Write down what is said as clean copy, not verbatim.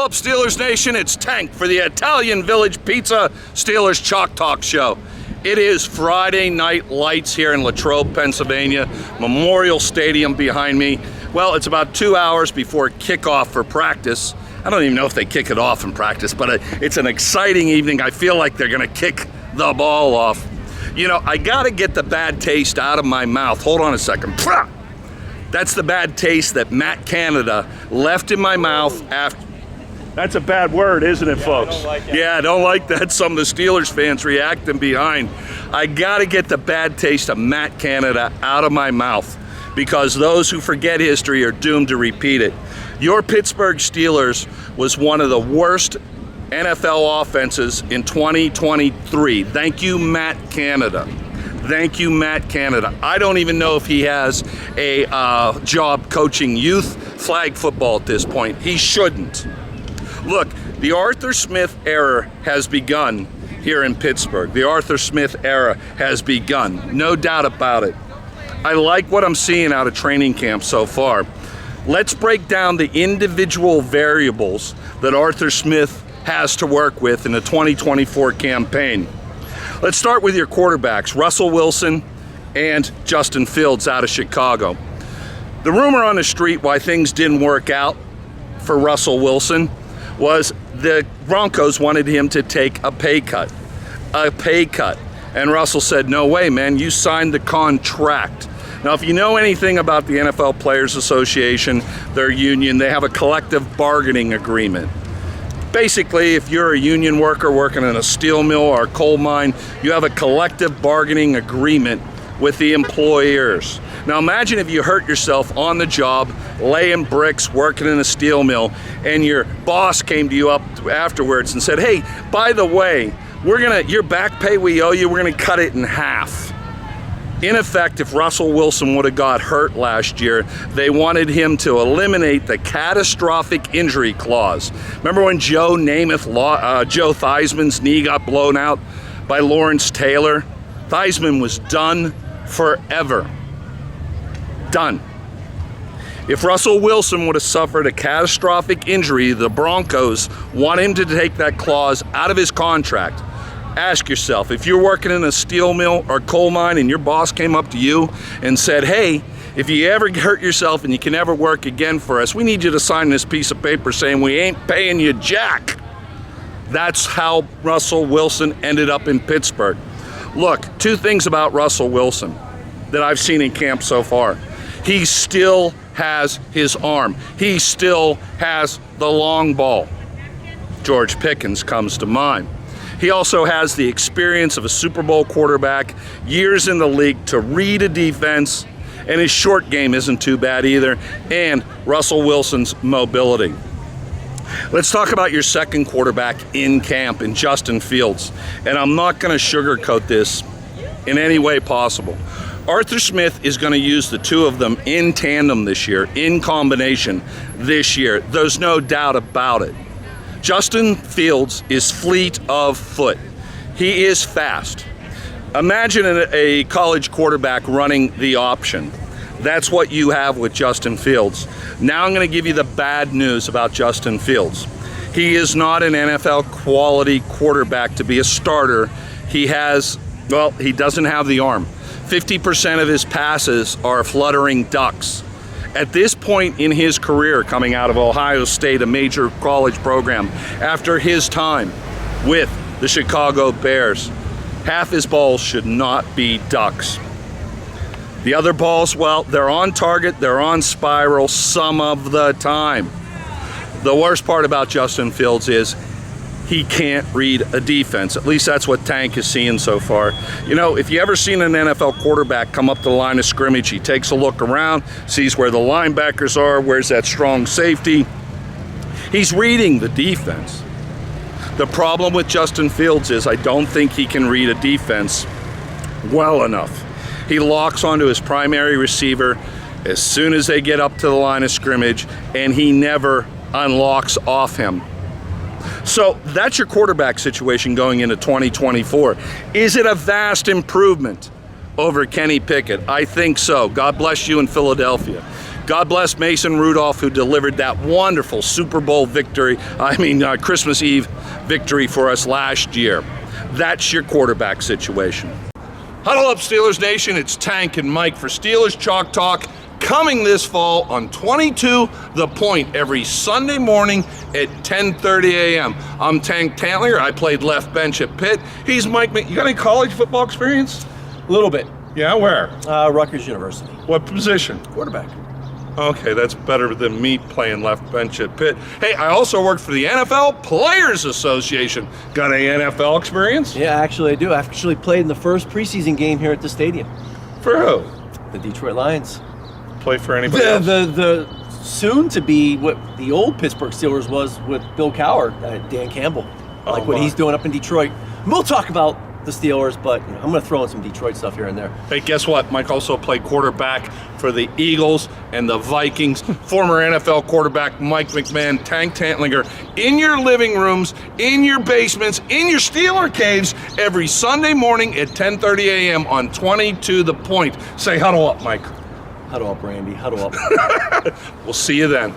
up, Steelers Nation? It's Tank for the Italian Village Pizza Steelers Chalk Talk Show. It is Friday night lights here in Latrobe, Pennsylvania. Memorial Stadium behind me. Well, it's about 2 hours before kickoff for practice. I don't even know if they kick it off in practice, but it's an exciting evening. I feel like they're going to kick the ball off. You know, I got to get the bad taste out of my mouth. Hold on a second. That's the bad taste that Matt Canada left in my mouth after. That's a bad word, isn't it, folks? I don't like it. Yeah, I don't like that. Some of the Steelers fans reacting behind. I got to get the bad taste of Matt Canada out of my mouth, because those who forget history are doomed to repeat it. Your Pittsburgh Steelers was one of the worst NFL offenses in 2023. Thank you, Matt Canada. Thank you, Matt Canada. I don't even know if he has a job coaching youth flag football at this point. He shouldn't. Look, the Arthur Smith era has begun here in Pittsburgh. The Arthur Smith era has begun, no doubt about it. I like what I'm seeing out of training camp so far. Let's break down the individual variables that Arthur Smith has to work with in the 2024 campaign. Let's start with your quarterbacks, Russell Wilson and Justin Fields out of Chicago. The rumor on the street why things didn't work out for Russell Wilson was the Broncos wanted him to take a pay cut. And Russell said, no way, man, you signed the contract. Now, if you know anything about the NFL Players Association, their union, they have a collective bargaining agreement. Basically, if you're a union worker working in a steel mill or a coal mine, you have a collective bargaining agreement with the employers. Now imagine if you hurt yourself on the job, laying bricks, working in a steel mill, and your boss came to you up afterwards and said, hey, by the way, your back pay we owe you, we're gonna cut it in half. In effect, if Russell Wilson would have got hurt last year, they wanted him to eliminate the catastrophic injury clause. Remember when Joe Theismann's knee got blown out by Lawrence Taylor? Theismann was done forever. Done. If Russell Wilson would have suffered a catastrophic injury, the Broncos want him to take that clause out of his contract. Ask yourself, if you're working in a steel mill or coal mine and your boss came up to you and said, hey, if you ever hurt yourself and you can never work again for us, we need you to sign this piece of paper saying we ain't paying you jack. That's how Russell Wilson ended up in Pittsburgh. Look, two things about Russell Wilson that I've seen in camp so far. He still has his arm. He still has the long ball. George Pickens comes to mind. He also has the experience of a Super Bowl quarterback, years in the league to read a defense, and his short game isn't too bad either, and Russell Wilson's mobility. Let's talk about your second quarterback in camp, in Justin Fields. And I'm not going to sugarcoat this in any way possible. Arthur Smith is going to use the two of them in tandem this year, in combination this year. There's no doubt about it. Justin Fields is fleet of foot. He is fast. Imagine a college quarterback running the option. That's what you have with Justin Fields. Now I'm going to give you the bad news about Justin Fields. He is not an NFL quality quarterback to be a starter. He doesn't have the arm. 50% of his passes are fluttering ducks. At this point in his career, coming out of Ohio State, a major college program, after his time with the Chicago Bears, half his balls should not be ducks. The other balls, well, they're on target, they're on spiral some of the time. The worst part about Justin Fields is he can't read a defense. At least that's what Tank is seeing so far. You know, if you ever seen an NFL quarterback come up to the line of scrimmage, he takes a look around, sees where the linebackers are, where's that strong safety. He's reading the defense. The problem with Justin Fields is I don't think he can read a defense well enough. He locks onto his primary receiver as soon as they get up to the line of scrimmage, and he never unlocks off him. So that's your quarterback situation going into 2024. Is it a vast improvement over Kenny Pickett? I think so. God bless you in Philadelphia. God bless Mason Rudolph, who delivered that wonderful Super Bowl victory, Christmas Eve victory for us last year. That's your quarterback situation. Huddle up, Steelers Nation. It's Tank and Mike for Steelers Chalk Talk, coming this fall on 22 The Point every Sunday morning at 10:30 a.m. I'm Tank Tantlinger. I played left bench at Pitt. He's Mike. You got any college football experience? A little bit. Yeah, where? Rutgers University. What position? Quarterback. Okay, that's better than me playing left bench at Pitt. Hey, I also worked for the NFL Players Association. Got any NFL experience? Yeah, actually I do. I actually played in the first preseason game here at the stadium. For who? The Detroit Lions. Play for anybody else? The soon to be what the old Pittsburgh Steelers was with Bill Cowher, Dan Campbell. What he's doing up in Detroit. And we'll talk about the Steelers, but I'm going to throw in some Detroit stuff here and there. Hey, guess what? Mike also played quarterback for the Eagles and the Vikings. Former NFL quarterback Mike McMahon, Tank Tantlinger, in your living rooms, in your basements, in your Steeler caves every Sunday morning at 10:30 a.m. on 22 The Point. Say huddle up, Mike. Huddle up, Randy. Huddle up. We'll see you then.